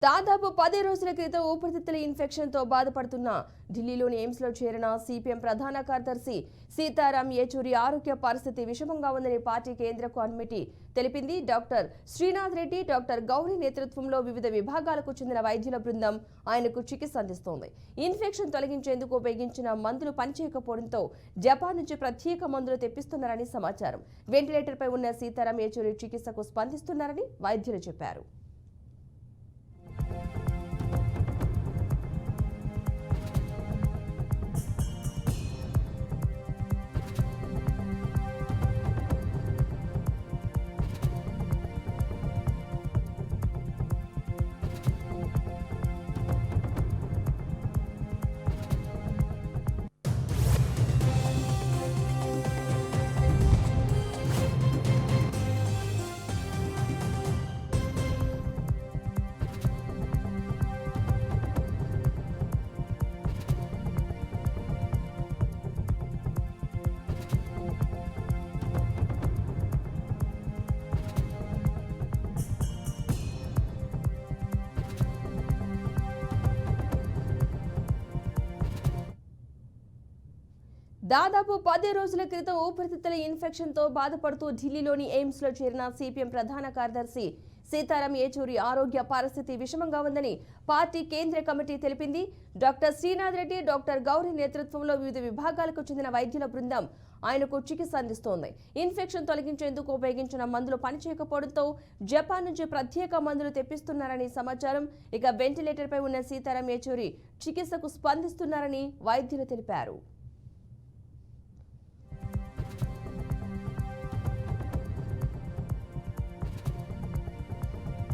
దాదాపు 10 రోజుల క్రితం ఊపిరితిత్తుల ఇన్ఫెక్షన్తో బాధపడుతున్న ఢిల్లీలోని ఎయిమ్స్లో చేరిన సిపిఎం ప్రధాన కార్యదర్శి సీతారాం యేచూరి ఆరోగ్య పరిస్థితి విషమంగా ఉందని పార్టీ కేంద్ర కమిటీ తెలిపింది. డాక్టర్ శ్రీనాథ్ రెడ్డి, డాక్టర్ గౌరీ నేతృత్వంలో వివిధ విభాగాలకు చెందిన వైద్యుల బృందం ఆయనకు చికిత్స అందిస్తోంది. ఇన్ఫెక్షన్ తొలగించేందుకు ఉపయోగించిన మందులు పనిచేయకపోవడంతో జపాన్ నుంచి ప్రత్యేక మందులు తెప్పిస్తున్నారని సమాచారం. వెంటిలేటర్పై ఉన్న సీతారాం యేచూరి చికిత్సకు స్పందిస్తున్నారని వైద్యులు చెప్పారు. దాదాపు 10 రోజుల క్రితం ఊపిరితిత్తుల ఇన్ఫెక్షన్తో బాధపడుతూ ఢిల్లీలోని ఎయిమ్స్లో చేరిన సిపిఎం ప్రధాన కార్యదర్శి సీతారాం యేచూరి ఆరోగ్య పరిస్థితి విషమంగా ఉందని పార్టీ కేంద్ర కమిటీ తెలిపింది. డాక్టర్ శ్రీనాథ్ రెడ్డి, డాక్టర్ గౌరీ నేతృత్వంలో వివిధ విభాగాలకు చెందిన వైద్యుల బృందం ఆయనకు చికిత్స అందిస్తోంది. ఇన్ఫెక్షన్ తొలగించేందుకు ఉపయోగించిన మందులు పనిచేయకపోవడంతో జపాన్ నుంచి ప్రత్యేక మందులు తెప్పిస్తున్నారని సమాచారం. ఇక వెంటిలేటర్పై ఉన్న సీతారాం యేచూరి చికిత్సకు స్పందిస్తున్నారని వైద్యులు తెలిపారు.